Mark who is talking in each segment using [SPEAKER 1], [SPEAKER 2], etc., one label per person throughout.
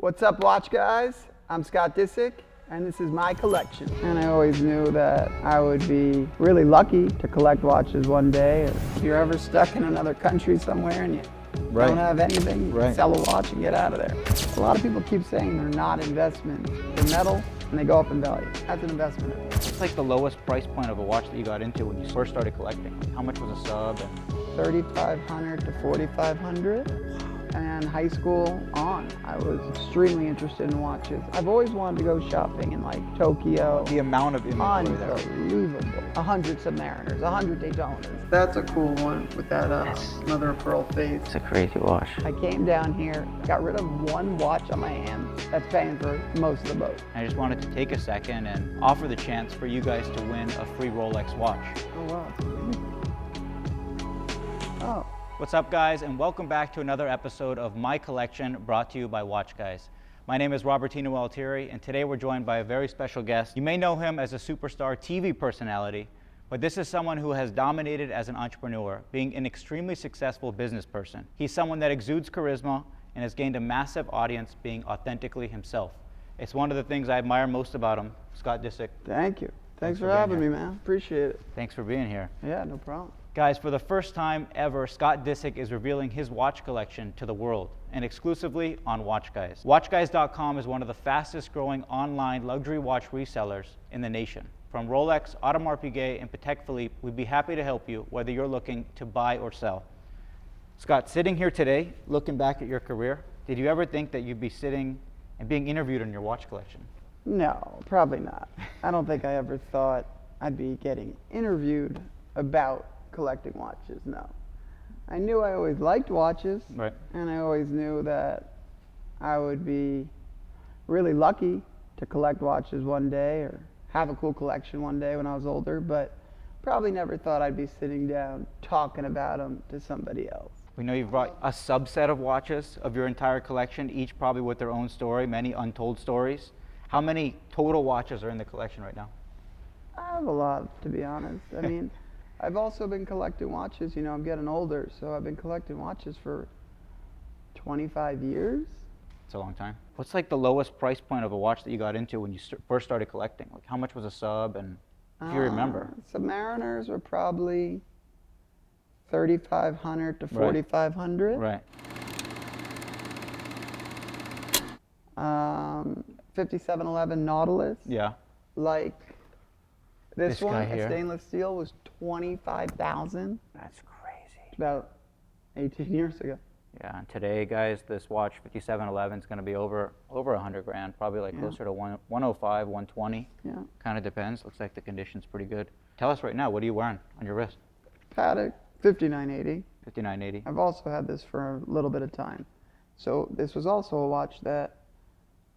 [SPEAKER 1] What's up, watch guys? I'm Scott Disick, and this is my collection. And I always knew that I would be really lucky to collect watches one day. If you're ever stuck in another country somewhere and you don't have anything, you can sell a watch and get out of there. A lot of people keep saying they're not investments. They're metal and they go up in value. That's an investment.
[SPEAKER 2] What's like the lowest price point of a watch that you got into when you first started collecting? Like how much was a sub?
[SPEAKER 1] $3,500 to $4,500. And high school on, I was extremely interested in watches. I've always wanted to go shopping in like Tokyo.
[SPEAKER 2] The amount of inventory there.
[SPEAKER 1] Unbelievable. 100 Submariners, 100 Daytonas. That's a cool one with that mother of pearl face.
[SPEAKER 2] It's a crazy watch.
[SPEAKER 1] I came down here, got rid of one watch on my hand. That's paying for most of the boat.
[SPEAKER 2] I just wanted to take a second and offer the chance for you guys to win a free Rolex watch.
[SPEAKER 1] Oh, wow. Oh.
[SPEAKER 2] What's up, guys, and welcome back to another episode of My Collection, brought to you by WatchGuys. My name is Robertino Altieri, and today we're joined by a very special guest. You may know him as a superstar TV personality, but this is someone who has dominated as an entrepreneur, being an extremely successful business person. He's someone that exudes charisma and has gained a massive audience being authentically himself. It's one of the things I admire most about him. Scott Disick.
[SPEAKER 1] Thank you. Thanks for having me, man. Appreciate it.
[SPEAKER 2] Thanks for being here.
[SPEAKER 1] Yeah, no problem.
[SPEAKER 2] Guys, for the first time ever, Scott Disick is revealing his watch collection to the world, and exclusively on WatchGuys. WatchGuys.com is one of the fastest growing online luxury watch resellers in the nation. From Rolex, Audemars Piguet, and Patek Philippe, we'd be happy to help you whether you're looking to buy or sell. Scott, sitting here today, looking back at your career, did you ever think that you'd be sitting and being interviewed on your watch collection?
[SPEAKER 1] No, probably not. I don't think I ever thought I'd be getting interviewed about collecting watches, no. I knew I always liked watches,
[SPEAKER 2] right,
[SPEAKER 1] and I always knew that I would be really lucky to collect watches one day or have a cool collection one day when I was older, but probably never thought I'd be sitting down talking about them to somebody else.
[SPEAKER 2] We know you've brought a subset of watches of your entire collection, each probably with their own story, many untold stories. How many total watches are in the collection right now?
[SPEAKER 1] I have a lot, to be honest. I mean, I've also been collecting watches. You know, I'm getting older, so I've been collecting watches for 25 years.
[SPEAKER 2] It's a long time. What's like the lowest price point of a watch that you got into when you first started collecting? Like how much was a sub, and if you remember?
[SPEAKER 1] Submariners were probably $3,500 to $4,500.
[SPEAKER 2] Right.
[SPEAKER 1] 5711 Nautilus.
[SPEAKER 2] Yeah.
[SPEAKER 1] Like this one,
[SPEAKER 2] guy here.
[SPEAKER 1] stainless steel, was $25,000.
[SPEAKER 2] That's crazy.
[SPEAKER 1] About 18 years ago.
[SPEAKER 2] Yeah, and today, guys, this watch 5711 is going to be over 100 grand, probably like closer to 105, 120.
[SPEAKER 1] Yeah.
[SPEAKER 2] Kind of depends. Looks like the condition's pretty good. Tell us right now, what are you wearing on your wrist?
[SPEAKER 1] Patek 5980.
[SPEAKER 2] 5980.
[SPEAKER 1] I've also had this for a little bit of time. So this was also a watch that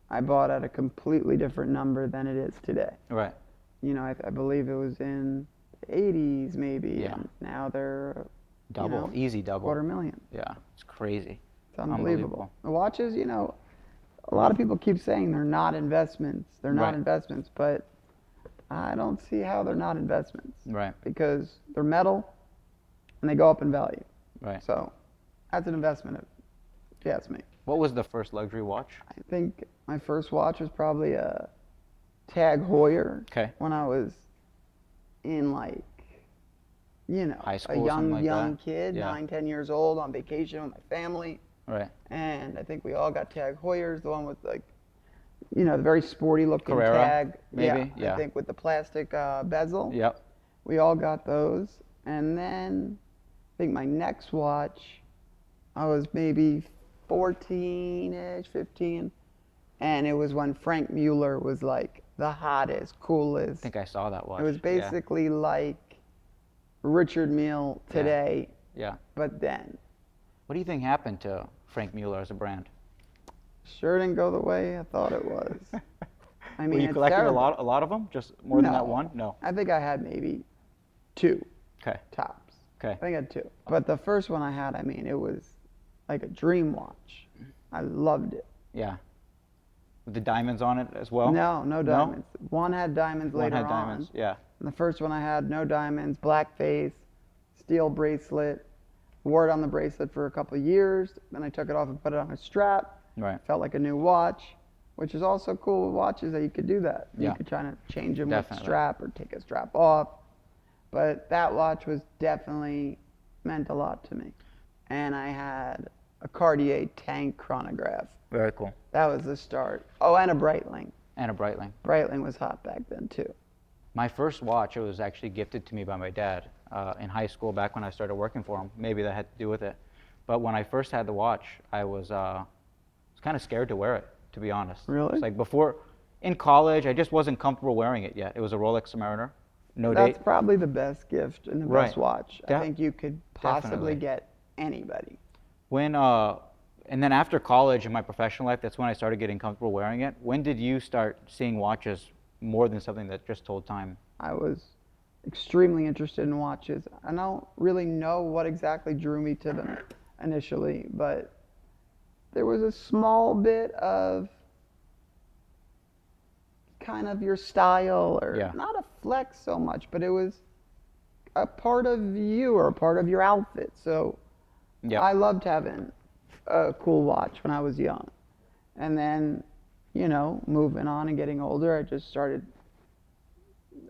[SPEAKER 1] I bought at a completely different number than it is today.
[SPEAKER 2] Right.
[SPEAKER 1] You know, I believe it was in the 80s maybe.
[SPEAKER 2] Yeah.
[SPEAKER 1] And now they're
[SPEAKER 2] Double, easy double.
[SPEAKER 1] $250,000.
[SPEAKER 2] Yeah, it's crazy.
[SPEAKER 1] It's unbelievable. The watches, you know, a lot of people keep saying they're not investments. They're not investments, but I don't see how they're not investments.
[SPEAKER 2] Right.
[SPEAKER 1] Because they're metal and they go up in value.
[SPEAKER 2] Right.
[SPEAKER 1] So that's an investment, if you ask me.
[SPEAKER 2] What was the first luxury watch?
[SPEAKER 1] I think my first watch was probably a Tag Heuer.
[SPEAKER 2] Okay.
[SPEAKER 1] When I was in like, you know,
[SPEAKER 2] high school,
[SPEAKER 1] a young
[SPEAKER 2] that.
[SPEAKER 1] kid, 9, 10 years old, on vacation with my family.
[SPEAKER 2] Right.
[SPEAKER 1] And I think we all got Tag Heuers, the one with like, you know, the very sporty looking
[SPEAKER 2] Carrera,
[SPEAKER 1] tag.
[SPEAKER 2] maybe?
[SPEAKER 1] Yeah. I think with the plastic bezel.
[SPEAKER 2] Yep.
[SPEAKER 1] We all got those. And then I think my next watch, I was maybe 14-ish, 15. And it was when Frank Mueller was like the hottest, coolest.
[SPEAKER 2] I think I saw that watch.
[SPEAKER 1] It was basically like Richard Mille today.
[SPEAKER 2] Yeah.
[SPEAKER 1] But then.
[SPEAKER 2] What do you think happened to Frank Mueller as a brand?
[SPEAKER 1] Sure didn't go the way I thought it was. I mean,
[SPEAKER 2] were you collecting a lot of them? Just more than that one? No.
[SPEAKER 1] I think I had maybe 2.
[SPEAKER 2] Okay.
[SPEAKER 1] Tops.
[SPEAKER 2] Okay.
[SPEAKER 1] I think I had 2. But the first one I had, I mean, it was like a dream watch. I loved it.
[SPEAKER 2] Yeah. With the diamonds on it as well?
[SPEAKER 1] No diamonds. No? One had diamonds later on.
[SPEAKER 2] One had diamonds, yeah.
[SPEAKER 1] And the first one I had, no diamonds, black face, steel bracelet. Wore it on the bracelet for a couple of years. Then I took it off and put it on a strap.
[SPEAKER 2] Right.
[SPEAKER 1] Felt like a new watch, which is also cool with watches that you could do that.
[SPEAKER 2] Yeah.
[SPEAKER 1] You could try to change them with
[SPEAKER 2] Definitely.
[SPEAKER 1] strap or take a strap off. But that watch was definitely meant a lot to me. And I had a Cartier tank chronograph.
[SPEAKER 2] Very cool.
[SPEAKER 1] That was the start. Oh, and a Breitling.
[SPEAKER 2] And a Breitling.
[SPEAKER 1] Breitling was hot back then too.
[SPEAKER 2] My first watch, it was actually gifted to me by my dad in high school back when I started working for him. Maybe that had to do with it. But when I first had the watch, I was kind of scared to wear it, to be honest.
[SPEAKER 1] Really?
[SPEAKER 2] It's like before, in college, I just wasn't comfortable wearing it yet. It was a Rolex Submariner. No date.
[SPEAKER 1] That's probably the best gift and the
[SPEAKER 2] Right.
[SPEAKER 1] best watch I think you could possibly
[SPEAKER 2] Definitely.
[SPEAKER 1] get anybody.
[SPEAKER 2] When and then after college in my professional life, that's when I started getting comfortable wearing it. When did you start seeing watches more than something that just told time?
[SPEAKER 1] I was extremely interested in watches. I don't really know what exactly drew me to them initially, but there was a small bit of kind of your style, or
[SPEAKER 2] Yeah.
[SPEAKER 1] not a flex so much, but it was a part of you or a part of your outfit. So
[SPEAKER 2] Yeah.
[SPEAKER 1] I loved having a cool watch when I was young. And then, you know, moving on and getting older, I just started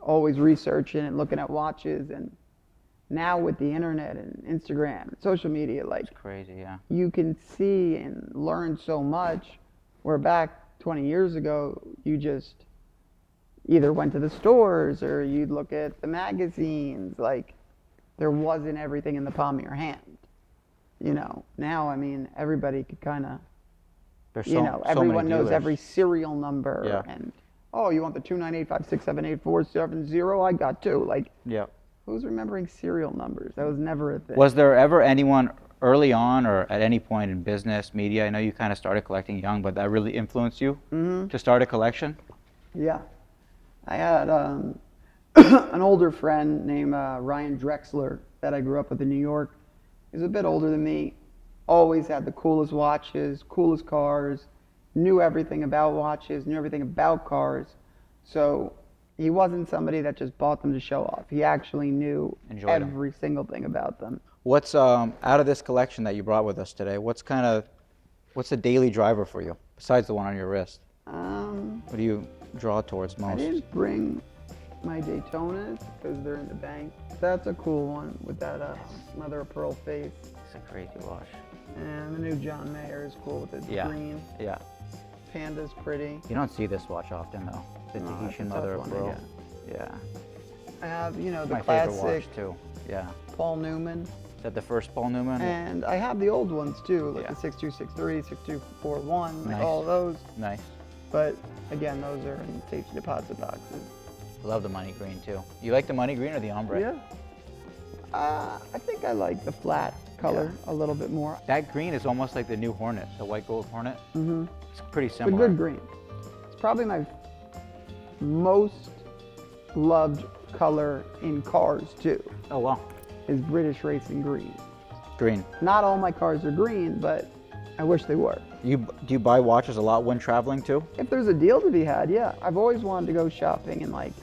[SPEAKER 1] always researching and looking at watches. And now with the internet and Instagram and social media, like,
[SPEAKER 2] It's crazy, yeah.
[SPEAKER 1] you can see and learn so much, where back 20 years ago, you just either went to the stores or you'd look at the magazines. Like, there wasn't everything in the palm of your hand. You know, now, I mean, everybody could kind of,
[SPEAKER 2] There's
[SPEAKER 1] you know, everyone
[SPEAKER 2] many
[SPEAKER 1] knows
[SPEAKER 2] dealers.
[SPEAKER 1] every serial number.
[SPEAKER 2] Yeah.
[SPEAKER 1] And, oh, you want the 29856784770? I got two. Like,
[SPEAKER 2] Yeah.
[SPEAKER 1] who's remembering serial numbers? That was never a thing.
[SPEAKER 2] Was there ever anyone early on or at any point in business, media, I know you kind of started collecting young, but that really influenced you to start a collection?
[SPEAKER 1] Yeah. I had an older friend named Ryan Drexler that I grew up with in New York. He's a bit older than me. Always had the coolest watches, coolest cars, knew everything about watches, knew everything about cars. So he wasn't somebody that just bought them to show off. He actually knew
[SPEAKER 2] Enjoyed 'em.
[SPEAKER 1] every single thing about them.
[SPEAKER 2] What's out of this collection that you brought with us today? What's the daily driver for you besides the one on your wrist? What do you draw towards
[SPEAKER 1] I
[SPEAKER 2] most?
[SPEAKER 1] didn't bring my Daytonas because they're in the bank. That's a cool one with that mother of pearl face.
[SPEAKER 2] It's a crazy watch.
[SPEAKER 1] And the new John Mayer is cool with its
[SPEAKER 2] Yeah.
[SPEAKER 1] green.
[SPEAKER 2] Yeah.
[SPEAKER 1] Panda's pretty.
[SPEAKER 2] You don't see this watch often though. The
[SPEAKER 1] No, that's a
[SPEAKER 2] Tahitian
[SPEAKER 1] tough
[SPEAKER 2] mother of
[SPEAKER 1] one to
[SPEAKER 2] pearl.
[SPEAKER 1] get.
[SPEAKER 2] Yeah.
[SPEAKER 1] I have, you know, the
[SPEAKER 2] My favorite
[SPEAKER 1] classic
[SPEAKER 2] watch too. Yeah.
[SPEAKER 1] Paul Newman.
[SPEAKER 2] Is that the first Paul Newman?
[SPEAKER 1] And I have the old ones too, like
[SPEAKER 2] Yeah.
[SPEAKER 1] the 6263, 6241, like
[SPEAKER 2] Nice.
[SPEAKER 1] all those.
[SPEAKER 2] Nice.
[SPEAKER 1] But again, those are in safety deposit boxes.
[SPEAKER 2] I love the money green too. You like the money green or the ombre?
[SPEAKER 1] Yeah. I think I like the flat color a little bit more.
[SPEAKER 2] That green is almost like the new Hornet, the white gold Hornet. Mm-hmm. It's pretty
[SPEAKER 1] It's a
[SPEAKER 2] similar.
[SPEAKER 1] good green. It's probably my most loved color in cars too,
[SPEAKER 2] Oh wow.
[SPEAKER 1] is British Racing Green.
[SPEAKER 2] Green.
[SPEAKER 1] Not all my cars are green, but I wish they were.
[SPEAKER 2] Do you buy watches a lot when traveling too?
[SPEAKER 1] If there's a deal to be had, yeah. I've always wanted to go shopping in like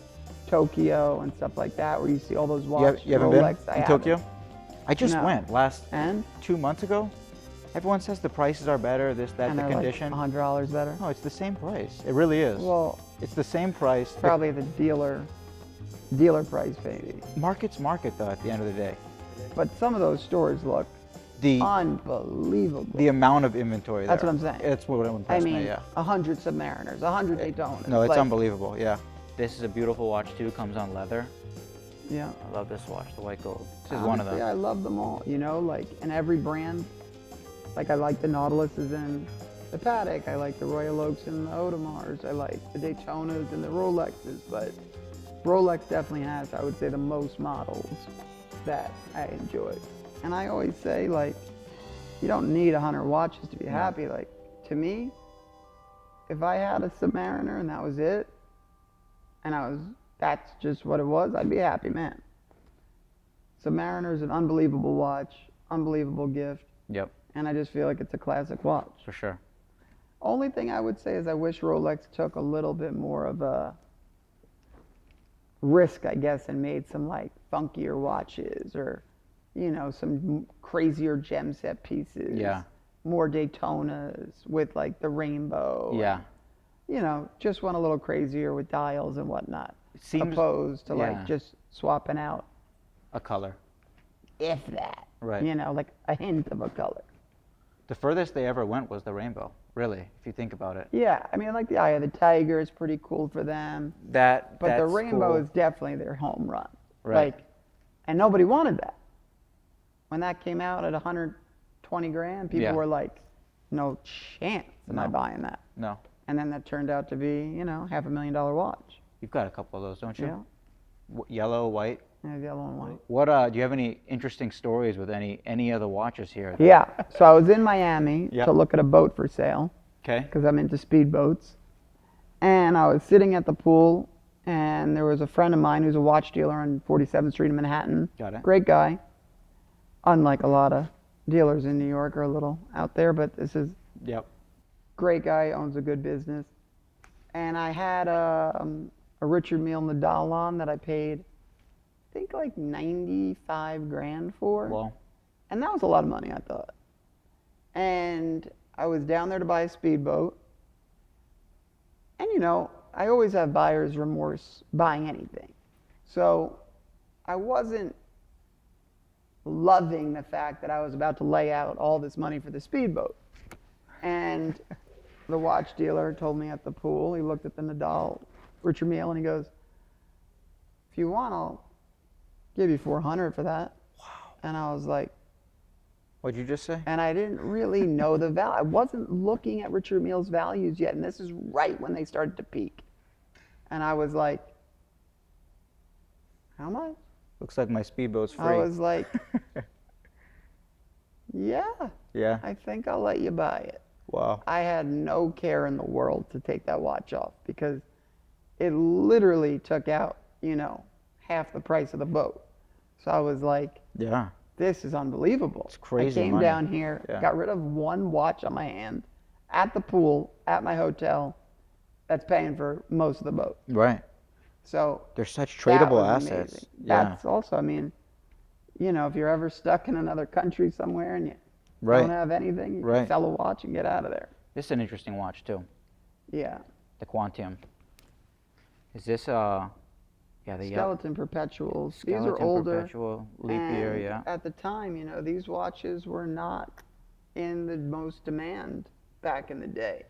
[SPEAKER 1] Tokyo and stuff like that, where you see all those watches.
[SPEAKER 2] You haven't been
[SPEAKER 1] Rolex. I
[SPEAKER 2] in
[SPEAKER 1] haven't.
[SPEAKER 2] Tokyo? I just
[SPEAKER 1] No.
[SPEAKER 2] went last
[SPEAKER 1] And
[SPEAKER 2] 2 months ago. Everyone says the prices are better, this, that,
[SPEAKER 1] and
[SPEAKER 2] the
[SPEAKER 1] they're
[SPEAKER 2] condition.
[SPEAKER 1] like $100 better.
[SPEAKER 2] No, it's the same price. It really is.
[SPEAKER 1] Well,
[SPEAKER 2] It's the same price. The
[SPEAKER 1] probably the dealer price, maybe.
[SPEAKER 2] market's market though at the end of the day.
[SPEAKER 1] But some of those stores look
[SPEAKER 2] The
[SPEAKER 1] unbelievable.
[SPEAKER 2] the amount of inventory
[SPEAKER 1] That's
[SPEAKER 2] there.
[SPEAKER 1] what I'm saying.
[SPEAKER 2] It's what
[SPEAKER 1] I
[SPEAKER 2] impressed
[SPEAKER 1] mean,
[SPEAKER 2] me, yeah.
[SPEAKER 1] 100 Submariners, 100 Daytonas.
[SPEAKER 2] No, it's
[SPEAKER 1] like,
[SPEAKER 2] unbelievable, yeah. This is a beautiful watch too, comes on leather.
[SPEAKER 1] Yeah.
[SPEAKER 2] I love this watch, the white gold. This is one of
[SPEAKER 1] Honestly,
[SPEAKER 2] them.
[SPEAKER 1] I love them all, you know, like in every brand. Like I like the Nautiluses and the Patek, I like the Royal Oaks and the Audemars, I like the Daytonas and the Rolexes, but Rolex definitely has, I would say, the most models that I enjoy. And I always say, like, you don't need 100 watches to be happy. Like, to me, if I had a Submariner and that was it, and that's just what it was, I'd be a happy man. Submariner is an unbelievable watch, unbelievable gift,
[SPEAKER 2] Yep,
[SPEAKER 1] and I just feel like it's a classic watch.
[SPEAKER 2] for sure.
[SPEAKER 1] Only thing I would say is I wish Rolex took a little bit more of a risk, I guess, and made some like funkier watches or, you know, some crazier gem set pieces.
[SPEAKER 2] Yeah.
[SPEAKER 1] more Daytonas with like the rainbow.
[SPEAKER 2] Yeah.
[SPEAKER 1] You know, just went a little crazier with dials and whatnot.
[SPEAKER 2] It seems,
[SPEAKER 1] opposed to
[SPEAKER 2] yeah,
[SPEAKER 1] like just swapping out,
[SPEAKER 2] a color.
[SPEAKER 1] if that.
[SPEAKER 2] Right.
[SPEAKER 1] You know, like a hint of a color.
[SPEAKER 2] The furthest they ever went was the rainbow, really, if you think about it.
[SPEAKER 1] Yeah, I mean, like the Eye of the Tiger is pretty cool for them.
[SPEAKER 2] But
[SPEAKER 1] the rainbow
[SPEAKER 2] cool.
[SPEAKER 1] is definitely their home run.
[SPEAKER 2] Right.
[SPEAKER 1] Like, and nobody wanted that. When that came out at 120 grand, people
[SPEAKER 2] Yeah.
[SPEAKER 1] were like, no chance am I
[SPEAKER 2] No.
[SPEAKER 1] buying that.
[SPEAKER 2] No.
[SPEAKER 1] And then that turned out to be, you know, $500,000 watch.
[SPEAKER 2] You've got a couple of those, don't you?
[SPEAKER 1] Yeah.
[SPEAKER 2] Yellow, white.
[SPEAKER 1] Yeah, yellow and white.
[SPEAKER 2] What do you have any interesting stories with any of the watches here?
[SPEAKER 1] Yeah. So I was in Miami
[SPEAKER 2] Yep.
[SPEAKER 1] to look at a boat for sale
[SPEAKER 2] Okay.
[SPEAKER 1] because I'm into speedboats. And I was sitting at the pool, and there was a friend of mine who's a watch dealer on 47th Street in Manhattan.
[SPEAKER 2] Got it.
[SPEAKER 1] Great guy. Unlike a lot of dealers in New York, are a little out there, but this is
[SPEAKER 2] Yep.
[SPEAKER 1] great guy, owns a good business. And I had a Richard Mille Nadal on that I paid, I think like 95 grand for.
[SPEAKER 2] Well,
[SPEAKER 1] And that was a lot of money, I thought. And I was down there to buy a speedboat. And you know, I always have buyer's remorse buying anything. So I wasn't loving the fact that I was about to lay out all this money for the speedboat. And the watch dealer told me at the pool, he looked at the Nadal, Richard Mille, and he goes, if you want, I'll give you 400 for that. Wow. And I was like,
[SPEAKER 2] what'd you just say?
[SPEAKER 1] and I didn't really know the value. I wasn't looking at Richard Mille's values yet, and this is right when they started to peak. And I was like, how much?
[SPEAKER 2] Looks like my speedboat's free.
[SPEAKER 1] I was like, yeah,
[SPEAKER 2] Yeah.
[SPEAKER 1] I think I'll let you buy it.
[SPEAKER 2] Wow.
[SPEAKER 1] I had no care in the world to take that watch off because it literally took out, you know, half the price of the boat. So I was like,
[SPEAKER 2] Yeah.
[SPEAKER 1] this is unbelievable.
[SPEAKER 2] It's crazy
[SPEAKER 1] I came
[SPEAKER 2] money.
[SPEAKER 1] down here,
[SPEAKER 2] Yeah.
[SPEAKER 1] got rid of one watch on my hand at the pool, at my hotel, that's paying for most of the boat.
[SPEAKER 2] Right.
[SPEAKER 1] So
[SPEAKER 2] They're such
[SPEAKER 1] that
[SPEAKER 2] tradable
[SPEAKER 1] was
[SPEAKER 2] assets.
[SPEAKER 1] amazing.
[SPEAKER 2] Yeah.
[SPEAKER 1] That's also, I mean, you know, if you're ever stuck in another country somewhere and you
[SPEAKER 2] Right.
[SPEAKER 1] don't have anything, you
[SPEAKER 2] Right.
[SPEAKER 1] can sell a watch and get out of there.
[SPEAKER 2] This is an interesting watch too.
[SPEAKER 1] Yeah.
[SPEAKER 2] The Quantum. Is this yeah, the
[SPEAKER 1] Skeleton perpetuals. These
[SPEAKER 2] Skeleton
[SPEAKER 1] are older.
[SPEAKER 2] perpetual leap year,
[SPEAKER 1] and
[SPEAKER 2] yeah.
[SPEAKER 1] at the time, you know, these watches were not in the most demand back in the day.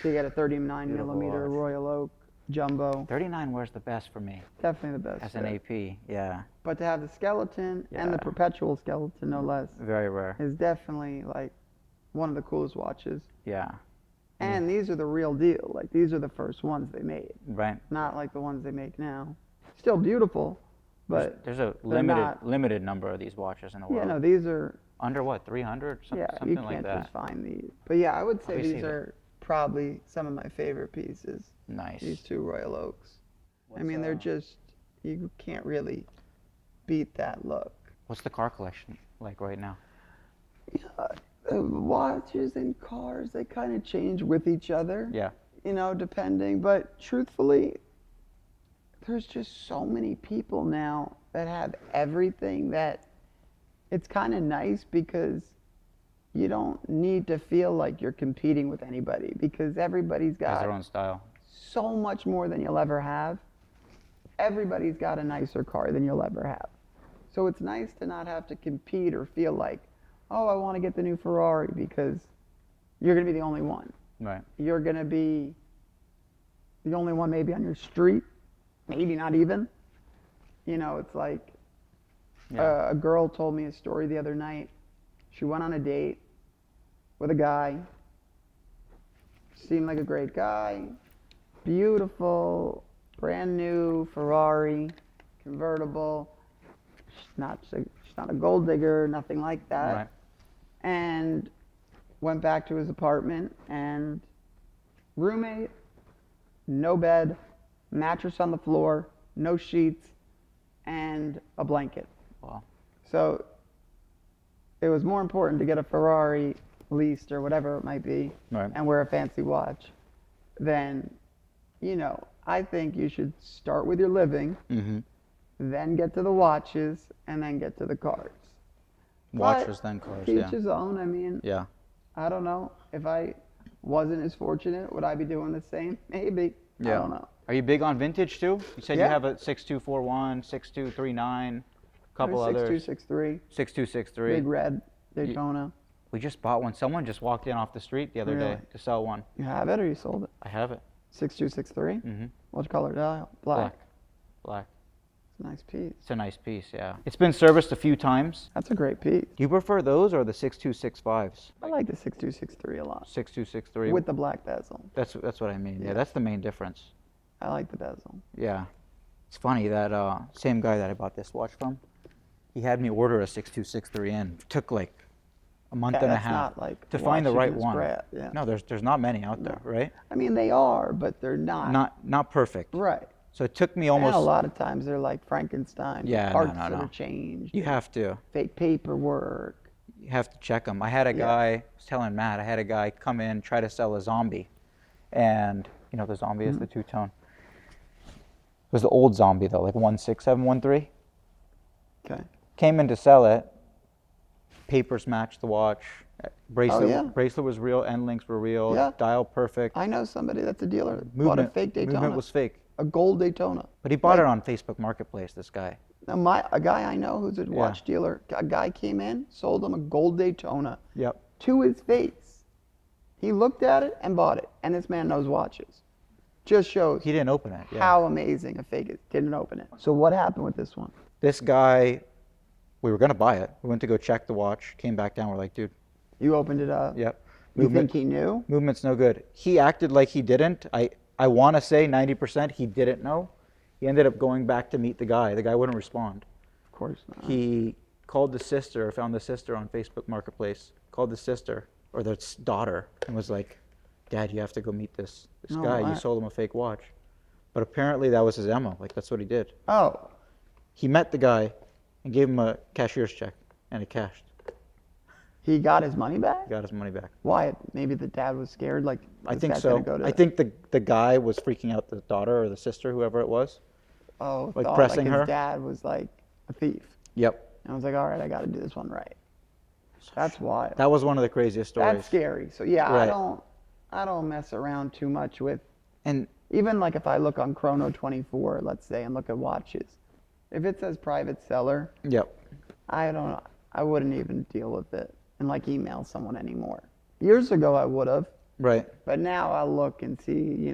[SPEAKER 1] So you got a 39
[SPEAKER 2] Beautiful
[SPEAKER 1] millimeter
[SPEAKER 2] watch.
[SPEAKER 1] Royal Oak jumbo.
[SPEAKER 2] 39 wears the best for me
[SPEAKER 1] Definitely the best.
[SPEAKER 2] as an
[SPEAKER 1] fit.
[SPEAKER 2] AP. Yeah.
[SPEAKER 1] But to have the skeleton and the
[SPEAKER 2] Yeah.
[SPEAKER 1] perpetual skeleton, no less,
[SPEAKER 2] Very rare.
[SPEAKER 1] is definitely like one of the coolest watches.
[SPEAKER 2] Yeah.
[SPEAKER 1] And these are the real deal. Like these are the first ones they made,
[SPEAKER 2] Right.
[SPEAKER 1] not like the ones they make now. Still beautiful, but
[SPEAKER 2] There's a
[SPEAKER 1] they're not-
[SPEAKER 2] limited number of these watches in the world.
[SPEAKER 1] yeah, no, these are.
[SPEAKER 2] Under what, 300?
[SPEAKER 1] Yeah,
[SPEAKER 2] Something
[SPEAKER 1] you
[SPEAKER 2] like
[SPEAKER 1] can't
[SPEAKER 2] that.
[SPEAKER 1] just find these. But yeah, I would say
[SPEAKER 2] Let me see
[SPEAKER 1] these
[SPEAKER 2] them.
[SPEAKER 1] are probably some of my favorite pieces.
[SPEAKER 2] Nice.
[SPEAKER 1] These two Royal Oaks. I
[SPEAKER 2] What's,
[SPEAKER 1] mean, they're just, you can't really beat that look.
[SPEAKER 2] What's the car collection like right now?
[SPEAKER 1] Watches and cars, they kind of change with each other.
[SPEAKER 2] Yeah.
[SPEAKER 1] You know, depending. But truthfully, there's just so many people now that have everything that it's kind of nice because you don't need to feel like you're competing with anybody because everybody's
[SPEAKER 2] Has
[SPEAKER 1] got
[SPEAKER 2] their own style.
[SPEAKER 1] so much more than you'll ever have. Everybody's got a nicer car than you'll ever have. So it's nice to not have to compete or feel like, oh, I want to get the new Ferrari because you're going to be the only one.
[SPEAKER 2] Right.
[SPEAKER 1] You're going to be the only one maybe on your street, maybe not even. You know, it's like a girl told me a story the other night. She went on a date with a guy. Seemed like a great guy. Beautiful, brand new Ferrari, convertible. She's not a gold digger, nothing like that.
[SPEAKER 2] Right.
[SPEAKER 1] And went back to his apartment and roommate, no bed, mattress on the floor, no sheets, and a blanket.
[SPEAKER 2] Wow.
[SPEAKER 1] So it was more important to get a Ferrari leased or whatever it might be
[SPEAKER 2] Right.
[SPEAKER 1] and wear a fancy watch than, you know, I think you should start with your living,
[SPEAKER 2] Mm-hmm.
[SPEAKER 1] then get to the watches, and then get to the cars.
[SPEAKER 2] Watches then cars,
[SPEAKER 1] To each
[SPEAKER 2] yeah.
[SPEAKER 1] his own. I mean,
[SPEAKER 2] Yeah.
[SPEAKER 1] I don't know. If I wasn't as fortunate, would I be doing the same? Maybe. I don't know.
[SPEAKER 2] Are you big on vintage too? You said you
[SPEAKER 1] Yeah.
[SPEAKER 2] have a 6241, 6239, a couple others.
[SPEAKER 1] 6263.
[SPEAKER 2] 6263.
[SPEAKER 1] Big red Daytona.
[SPEAKER 2] We just bought one. Someone just walked in off the street the other day to sell one.
[SPEAKER 1] You have it or you sold it?
[SPEAKER 2] I have it.
[SPEAKER 1] 6263?
[SPEAKER 2] Mm-hmm.
[SPEAKER 1] What color dial? Black.
[SPEAKER 2] Black.
[SPEAKER 1] It's a nice piece.
[SPEAKER 2] It's a nice piece, yeah. It's been serviced a few times.
[SPEAKER 1] That's a great piece.
[SPEAKER 2] Do you prefer those or the 6265s?
[SPEAKER 1] I like the 6263 a lot.
[SPEAKER 2] 6263.
[SPEAKER 1] With the black bezel.
[SPEAKER 2] That's what I mean. Yeah, that's the main difference.
[SPEAKER 1] I like the bezel.
[SPEAKER 2] Yeah. It's funny that same guy that I bought this watch from, he had me order a 6263 in. It took like a month and a half
[SPEAKER 1] not like
[SPEAKER 2] to find the right
[SPEAKER 1] watching
[SPEAKER 2] one.
[SPEAKER 1] Scrap, yeah.
[SPEAKER 2] No, there's not many out there, right?
[SPEAKER 1] I mean, they are, but they're not.
[SPEAKER 2] Not perfect.
[SPEAKER 1] Right.
[SPEAKER 2] So it took me almost.
[SPEAKER 1] And a lot of times they're like Frankenstein.
[SPEAKER 2] Yeah,
[SPEAKER 1] parts
[SPEAKER 2] no.
[SPEAKER 1] that are changed.
[SPEAKER 2] You have to.
[SPEAKER 1] Fake paperwork.
[SPEAKER 2] You have to check them. I had a guy, I was telling Matt, I had a guy come in, try to sell a zombie. And, you know, the zombie is the two-tone. It was the old zombie, though, like 16713.
[SPEAKER 1] Okay.
[SPEAKER 2] Came in to sell it. Papers matched the watch. Bracelet was real, end links were real,
[SPEAKER 1] Yeah.
[SPEAKER 2] dial perfect.
[SPEAKER 1] I know somebody that's a dealer that bought a fake Daytona.
[SPEAKER 2] Movement was fake.
[SPEAKER 1] A gold Daytona.
[SPEAKER 2] But he bought it on Facebook Marketplace, this guy.
[SPEAKER 1] Now a guy I know who's a watch dealer, a guy came in, sold him a gold Daytona.
[SPEAKER 2] Yep.
[SPEAKER 1] To his face. He looked at it and bought it. And this man knows watches. Just shows
[SPEAKER 2] He didn't open it. Yeah.
[SPEAKER 1] how amazing a fake is. Didn't open it. So what happened with this one?
[SPEAKER 2] This guy, we were going to buy it. We went to go check the watch, came back down. We're like, dude.
[SPEAKER 1] You opened it up.
[SPEAKER 2] Yep.
[SPEAKER 1] You think he knew?
[SPEAKER 2] Movement's no good. He acted like he didn't. I want to say 90% he didn't know. He ended up going back to meet the guy. The guy wouldn't respond.
[SPEAKER 1] Of course not.
[SPEAKER 2] He called the sister, found the sister on Facebook Marketplace, called the sister or the daughter and was like, Dad, you have to go meet this guy. You sold him a fake watch. But apparently that was his MO. Like, that's what he did.
[SPEAKER 1] Oh.
[SPEAKER 2] He met the guy and gave him a cashier's check, and it cashed.
[SPEAKER 1] He got his money back?
[SPEAKER 2] He got his money back.
[SPEAKER 1] Why? Maybe the dad was scared? Like,
[SPEAKER 2] I think so. I think the guy was freaking out the daughter or the sister, whoever it was.
[SPEAKER 1] Oh,
[SPEAKER 2] like
[SPEAKER 1] thought
[SPEAKER 2] pressing
[SPEAKER 1] like
[SPEAKER 2] her.
[SPEAKER 1] His dad was like a thief.
[SPEAKER 2] Yep.
[SPEAKER 1] And I was like, all right, I got to do this one right. That's wild.
[SPEAKER 2] That was one of the craziest stories.
[SPEAKER 1] That's scary. So yeah,
[SPEAKER 2] Right.
[SPEAKER 1] I don't mess around too much with.
[SPEAKER 2] And
[SPEAKER 1] Even like if I look on Chrono 24, let's say, and look at watches, if it says private seller,
[SPEAKER 2] yep.
[SPEAKER 1] I wouldn't even deal with it and like email someone anymore. Years ago I would have,
[SPEAKER 2] Right.
[SPEAKER 1] but now I'll look and see,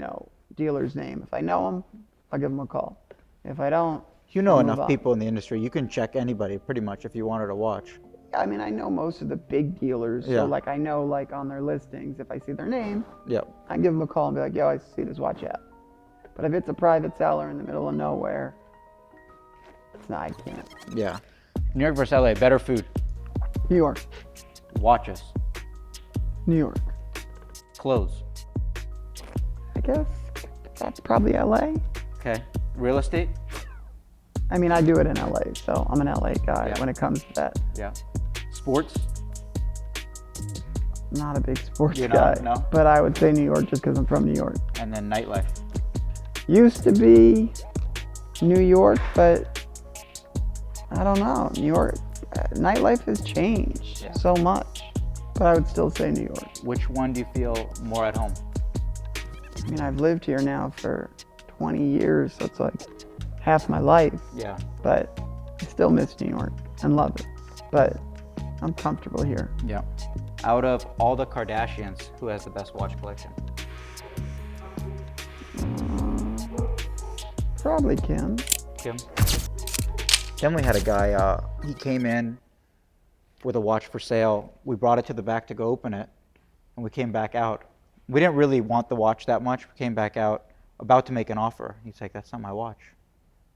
[SPEAKER 1] dealer's name. If I know him, I'll give him a call. If I don't,
[SPEAKER 2] You know
[SPEAKER 1] I'll move
[SPEAKER 2] enough
[SPEAKER 1] on.
[SPEAKER 2] people in the industry. You can check anybody pretty much if you wanted to watch.
[SPEAKER 1] I mean, I know most of the big dealers,
[SPEAKER 2] Yeah.
[SPEAKER 1] so like I know like on their listings, if I see their name,
[SPEAKER 2] Yep.
[SPEAKER 1] I give them a call and be like, yo, I see this watch out. But if it's a private seller in the middle of nowhere, I can't.
[SPEAKER 2] Yeah. New York versus LA, better food.
[SPEAKER 1] New York.
[SPEAKER 2] Watches.
[SPEAKER 1] New York.
[SPEAKER 2] Clothes.
[SPEAKER 1] I guess that's probably LA.
[SPEAKER 2] Okay. Real estate?
[SPEAKER 1] I mean, I do it in LA, so I'm an LA guy
[SPEAKER 2] Yeah.
[SPEAKER 1] when it comes to that.
[SPEAKER 2] Yeah. Sports?
[SPEAKER 1] Not a big sports
[SPEAKER 2] You're
[SPEAKER 1] guy,
[SPEAKER 2] not? No?
[SPEAKER 1] but I would say New York just because I'm from New York.
[SPEAKER 2] And then nightlife.
[SPEAKER 1] Used to be New York, but I don't know. New York, nightlife has changed so much, but I would still say New York.
[SPEAKER 2] Which one do you feel more at home?
[SPEAKER 1] I mean, I've lived here now for 20 years, so it's like half my life,
[SPEAKER 2] Yeah.
[SPEAKER 1] but I still miss New York and love it. But I'm comfortable here.
[SPEAKER 2] Yeah. Out of all the Kardashians, who has the best watch collection?
[SPEAKER 1] Probably Kim.
[SPEAKER 2] Kim. Then we had a guy, he came in with a watch for sale. We brought it to the back to go open it, and we came back out. We didn't really want the watch that much. We came back out, about to make an offer. He's like, that's not my watch.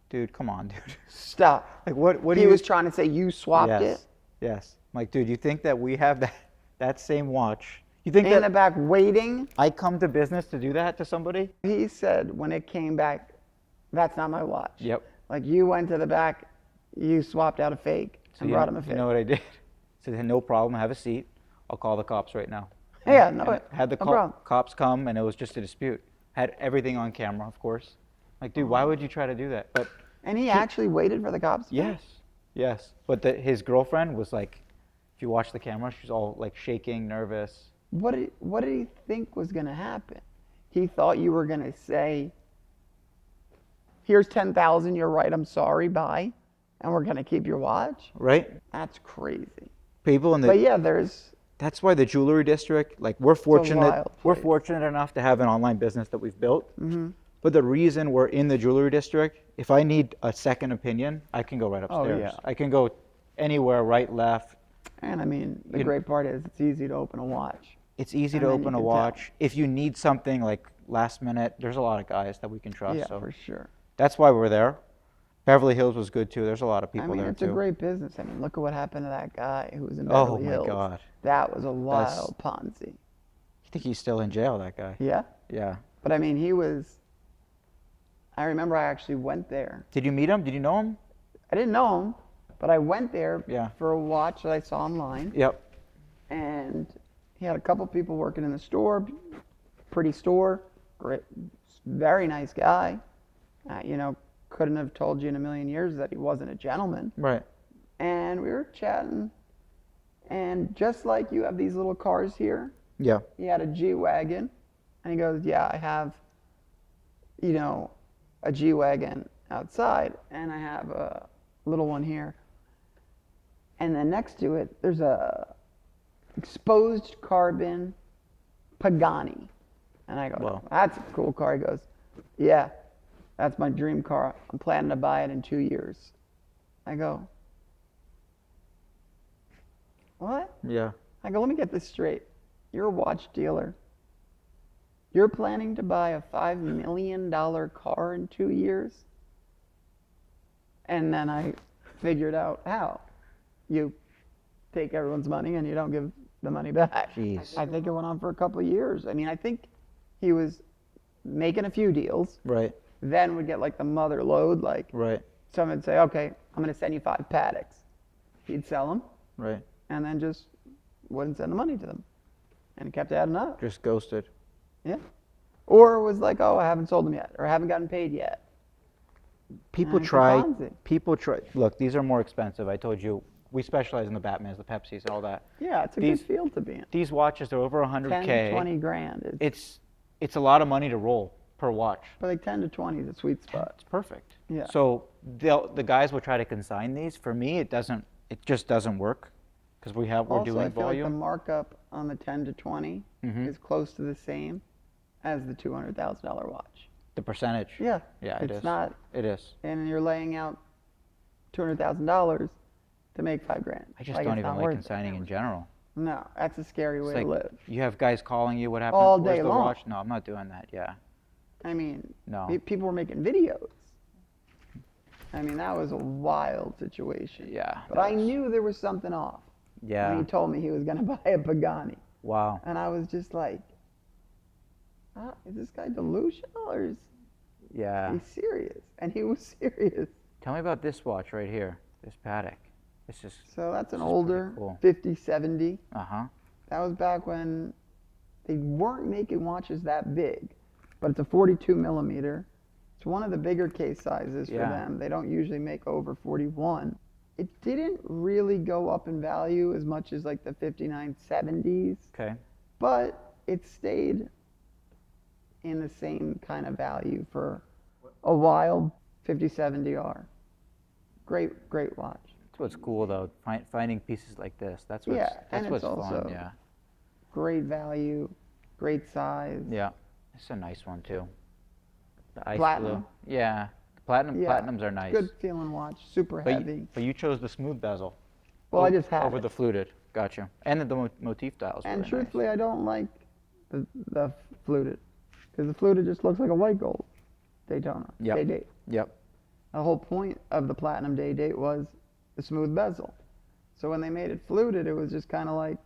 [SPEAKER 2] Dude, come on, dude.
[SPEAKER 1] Stop.
[SPEAKER 2] Like, what do
[SPEAKER 1] He
[SPEAKER 2] you...
[SPEAKER 1] was trying to say you swapped it?
[SPEAKER 2] Yes. I'm like, dude, you think that we have that same watch? You think
[SPEAKER 1] In
[SPEAKER 2] that
[SPEAKER 1] the back waiting?
[SPEAKER 2] I come to business to do that to somebody?
[SPEAKER 1] He said when it came back, that's not my watch.
[SPEAKER 2] Yep.
[SPEAKER 1] Like you went to the back, you swapped out a fake and brought him a fake.
[SPEAKER 2] You know what I did? I said, no problem, have a seat. I'll call the cops right now.
[SPEAKER 1] Yeah,
[SPEAKER 2] And
[SPEAKER 1] no,
[SPEAKER 2] had the
[SPEAKER 1] no problem.
[SPEAKER 2] cops come, and it was just a dispute. Had everything on camera, of course. Like, dude, why would you try to do that? But
[SPEAKER 1] And he actually waited for the cops to come?
[SPEAKER 2] yes. But his girlfriend was like, if you watch the camera, she's all like shaking, nervous.
[SPEAKER 1] what did he think was going to happen? He thought you were going to say, here's 10,000, you're right, I'm sorry, bye, and we're going to keep your watch?
[SPEAKER 2] Right?
[SPEAKER 1] That's crazy.
[SPEAKER 2] People in the
[SPEAKER 1] But yeah, there's
[SPEAKER 2] That's why the jewelry district, like we're
[SPEAKER 1] wild place.
[SPEAKER 2] fortunate enough to have an online business that we've built.
[SPEAKER 1] Mm-hmm.
[SPEAKER 2] But the reason we're in the jewelry district, if I need a second opinion, I can go right upstairs.
[SPEAKER 1] yeah.
[SPEAKER 2] I can go anywhere, right, left.
[SPEAKER 1] And I mean, the great part is it's easy to open a watch.
[SPEAKER 2] It's easy to
[SPEAKER 1] And then
[SPEAKER 2] open
[SPEAKER 1] you
[SPEAKER 2] a
[SPEAKER 1] can
[SPEAKER 2] watch. If you need something like last minute, there's a lot of guys that we can trust.
[SPEAKER 1] Yeah,
[SPEAKER 2] so
[SPEAKER 1] for sure.
[SPEAKER 2] that's why we're there. Beverly Hills was good too. There's a lot of people
[SPEAKER 1] I mean,
[SPEAKER 2] there
[SPEAKER 1] it's
[SPEAKER 2] too.
[SPEAKER 1] a great business. I mean, look at what happened to that guy who was in
[SPEAKER 2] Oh
[SPEAKER 1] Beverly
[SPEAKER 2] my
[SPEAKER 1] Hills.
[SPEAKER 2] God.
[SPEAKER 1] That was a wild Ponzi.
[SPEAKER 2] I think he's still in jail, that guy.
[SPEAKER 1] Yeah?
[SPEAKER 2] Yeah.
[SPEAKER 1] But I mean, I remember I actually went there.
[SPEAKER 2] Did you meet him? Did you know him?
[SPEAKER 1] I didn't know him, but I went there
[SPEAKER 2] Yeah.
[SPEAKER 1] for a watch that I saw online.
[SPEAKER 2] Yep.
[SPEAKER 1] And he had a couple people working in the store, pretty store, great, very nice guy. Couldn't have told you in a million years that he wasn't a gentleman.
[SPEAKER 2] Right.
[SPEAKER 1] And we were chatting, and just like you have these little cars here,
[SPEAKER 2] Yeah.
[SPEAKER 1] he had a G-Wagon, and he goes, yeah, I have, a G-Wagon outside, and I have a little one here. And then next to it, there's a exposed carbon Pagani. And I go,
[SPEAKER 2] Wow.
[SPEAKER 1] that's a cool car. He goes, yeah, that's my dream car. I'm planning to buy it in 2 years. I go, what?
[SPEAKER 2] Yeah.
[SPEAKER 1] I go, let me get this straight. You're a watch dealer. You're planning to buy a $5 million car in 2 years? And then I figured out how. You take everyone's money and you don't give the money back.
[SPEAKER 2] Jeez.
[SPEAKER 1] I think it went on for a couple of years. I mean, I think he was making a few deals,
[SPEAKER 2] Right.
[SPEAKER 1] then would get like the mother load, like
[SPEAKER 2] Right.
[SPEAKER 1] someone would say, okay, I'm going to send you 5 Pateks. He'd sell them
[SPEAKER 2] Right.
[SPEAKER 1] and then just wouldn't send the money to them. And it kept adding up.
[SPEAKER 2] Just ghosted.
[SPEAKER 1] Yeah. Or it was like, oh, I haven't sold them yet, or I haven't gotten paid yet.
[SPEAKER 2] People
[SPEAKER 1] And it's a
[SPEAKER 2] try.
[SPEAKER 1] Ponzi.
[SPEAKER 2] People try. Look, these are more expensive. I told you, we specialize in the Batmans, the Pepsis, all that.
[SPEAKER 1] Yeah, it's a
[SPEAKER 2] These-
[SPEAKER 1] good field to be in.
[SPEAKER 2] These watches are over
[SPEAKER 1] 10
[SPEAKER 2] 100K.
[SPEAKER 1] to 20 grand.
[SPEAKER 2] It's a lot of money to roll per watch.
[SPEAKER 1] But like 10 to 20 is a sweet spot.
[SPEAKER 2] It's perfect.
[SPEAKER 1] Yeah.
[SPEAKER 2] So the guys will try to consign these. For me, it just doesn't work because we're
[SPEAKER 1] Also,
[SPEAKER 2] doing
[SPEAKER 1] I feel
[SPEAKER 2] volume.
[SPEAKER 1] like the markup on the 10 to 20
[SPEAKER 2] Mhm.
[SPEAKER 1] is close to the same as the $200,000 watch.
[SPEAKER 2] The percentage.
[SPEAKER 1] Yeah.
[SPEAKER 2] Yeah, it is.
[SPEAKER 1] It's not,
[SPEAKER 2] It is.
[SPEAKER 1] and you're laying out $200,000 to make $5,000.
[SPEAKER 2] I just
[SPEAKER 1] Like,
[SPEAKER 2] don't
[SPEAKER 1] it's
[SPEAKER 2] even
[SPEAKER 1] not
[SPEAKER 2] like
[SPEAKER 1] worth it.
[SPEAKER 2] consigning in general.
[SPEAKER 1] No, that's a scary way
[SPEAKER 2] It's
[SPEAKER 1] to
[SPEAKER 2] like
[SPEAKER 1] live.
[SPEAKER 2] you have guys calling you. What happened?
[SPEAKER 1] All
[SPEAKER 2] Where's
[SPEAKER 1] day
[SPEAKER 2] the
[SPEAKER 1] long.
[SPEAKER 2] watch? No, I'm not doing that. Yeah.
[SPEAKER 1] I mean,
[SPEAKER 2] No.
[SPEAKER 1] people were making videos. I mean, that was a wild situation.
[SPEAKER 2] Yeah.
[SPEAKER 1] But
[SPEAKER 2] that
[SPEAKER 1] I
[SPEAKER 2] was-
[SPEAKER 1] knew there was something off.
[SPEAKER 2] Yeah.
[SPEAKER 1] When he told me he was going to buy a Pagani.
[SPEAKER 2] Wow.
[SPEAKER 1] And I was just like, is this guy delusional or is
[SPEAKER 2] Yeah.
[SPEAKER 1] he serious? And he was serious.
[SPEAKER 2] Tell me about this watch right here. This Patek. This is.
[SPEAKER 1] So that's an
[SPEAKER 2] This is pretty
[SPEAKER 1] older
[SPEAKER 2] cool.
[SPEAKER 1] 5070.
[SPEAKER 2] Uh huh.
[SPEAKER 1] That was back when they weren't making watches that big, but it's a 42 millimeter. It's one of the bigger case sizes for
[SPEAKER 2] Yeah.
[SPEAKER 1] them. They don't usually make over 41. It didn't really go up in value as much as like the 5970s,
[SPEAKER 2] Okay.
[SPEAKER 1] but it stayed in the same kind of value for a while. 5070R. Great watch.
[SPEAKER 2] That's what's cool though. Finding pieces like this. That's what's.
[SPEAKER 1] Yeah,
[SPEAKER 2] That's
[SPEAKER 1] and
[SPEAKER 2] what's
[SPEAKER 1] it's
[SPEAKER 2] fun.
[SPEAKER 1] also-
[SPEAKER 2] Yeah.
[SPEAKER 1] Great value, great size.
[SPEAKER 2] Yeah. It's a nice one too. The ice
[SPEAKER 1] Platinum?
[SPEAKER 2] blue. Yeah. Platinums are nice.
[SPEAKER 1] Good feeling watch, super
[SPEAKER 2] But
[SPEAKER 1] heavy.
[SPEAKER 2] but you chose the smooth bezel.
[SPEAKER 1] Well, I just had
[SPEAKER 2] over
[SPEAKER 1] it.
[SPEAKER 2] the fluted. Gotcha. And the motif dials.
[SPEAKER 1] And
[SPEAKER 2] really
[SPEAKER 1] truthfully, I don't like the fluted, because the fluted just looks like a white gold Daytona.
[SPEAKER 2] Yep.
[SPEAKER 1] Day date.
[SPEAKER 2] nice. Yep.
[SPEAKER 1] The whole point of the platinum day date was the smooth bezel. So when they made it fluted, it was just kind of like,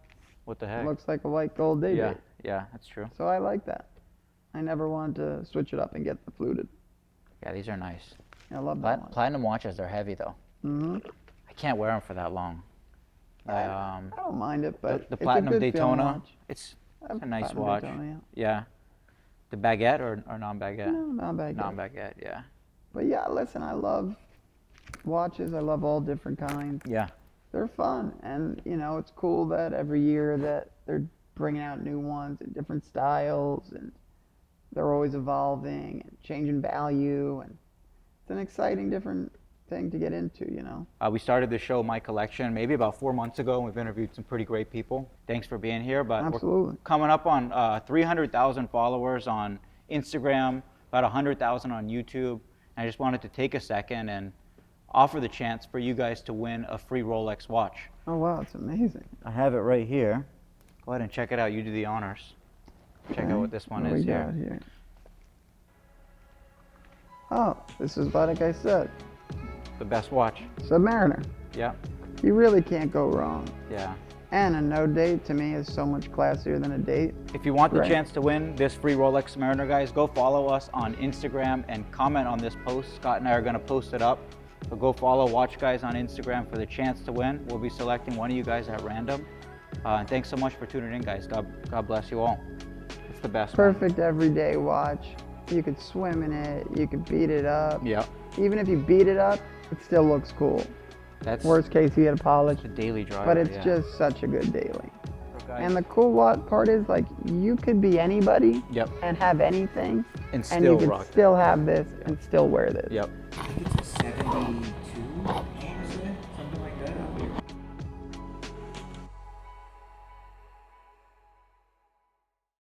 [SPEAKER 2] What the heck?
[SPEAKER 1] looks like a white gold day
[SPEAKER 2] yeah.
[SPEAKER 1] date.
[SPEAKER 2] Yeah. That's true.
[SPEAKER 1] So I like that. I never wanted to switch it up and get the fluted.
[SPEAKER 2] Yeah. These are nice.
[SPEAKER 1] I love that one.
[SPEAKER 2] Platinum watches. They're heavy though.
[SPEAKER 1] Mm-hmm.
[SPEAKER 2] I can't wear them for that long.
[SPEAKER 1] I don't mind it, but
[SPEAKER 2] the
[SPEAKER 1] it's
[SPEAKER 2] Platinum
[SPEAKER 1] a good feeling
[SPEAKER 2] Daytona.
[SPEAKER 1] watch.
[SPEAKER 2] It's
[SPEAKER 1] I have
[SPEAKER 2] a nice
[SPEAKER 1] Platinum
[SPEAKER 2] watch.
[SPEAKER 1] Daytona,
[SPEAKER 2] Yeah. The baguette or non-baguette?
[SPEAKER 1] No, not bad.
[SPEAKER 2] Non-baguette. Yeah.
[SPEAKER 1] But yeah, listen, I love watches. I love all different kinds.
[SPEAKER 2] Yeah.
[SPEAKER 1] They're fun, and it's cool that every year that they're bringing out new ones in different styles, and they're always evolving and changing value, and it's an exciting, different thing to get into, you know.
[SPEAKER 2] We started the show, My Collection, maybe about 4 months ago, and we've interviewed some pretty great people. Thanks for being here. But
[SPEAKER 1] Absolutely.
[SPEAKER 2] We're coming up on 300,000 followers on Instagram, about 100,000 on YouTube. And I just wanted to take a second and offer the chance for you guys to win a free Rolex watch.
[SPEAKER 1] Oh wow, it's amazing.
[SPEAKER 2] I have it right here. Go ahead and check it out. You do the honors. Check out what this one
[SPEAKER 1] What
[SPEAKER 2] is
[SPEAKER 1] we
[SPEAKER 2] here.
[SPEAKER 1] got here. Oh, this is like I said,
[SPEAKER 2] The best watch.
[SPEAKER 1] Submariner.
[SPEAKER 2] Yeah.
[SPEAKER 1] You really can't go wrong.
[SPEAKER 2] Yeah.
[SPEAKER 1] And a no date to me is so much classier than a date.
[SPEAKER 2] If you want the
[SPEAKER 1] Right.
[SPEAKER 2] chance to win this free Rolex Submariner, guys, go follow us on Instagram and comment on this post. Scott and I are going to post it up. So go follow WatchGuys on Instagram for the chance to win. We'll be selecting one of you guys at random. And thanks so much for tuning in, guys. God bless you all. It's the best one.
[SPEAKER 1] Perfect everyday watch. You could swim in it. You could beat it up.
[SPEAKER 2] Yeah.
[SPEAKER 1] Even if you beat it up, it still looks cool.
[SPEAKER 2] That's
[SPEAKER 1] Worst case, you get a polish.
[SPEAKER 2] a daily driver.
[SPEAKER 1] But it's
[SPEAKER 2] yeah.
[SPEAKER 1] just such a good daily.
[SPEAKER 2] So guys,
[SPEAKER 1] And the cool part is, like, you could be anybody
[SPEAKER 2] Yep.
[SPEAKER 1] and have anything,
[SPEAKER 2] And
[SPEAKER 1] and you
[SPEAKER 2] still
[SPEAKER 1] could
[SPEAKER 2] rock
[SPEAKER 1] still have this and still wear this.
[SPEAKER 2] Yep.
[SPEAKER 3] I think it's a 72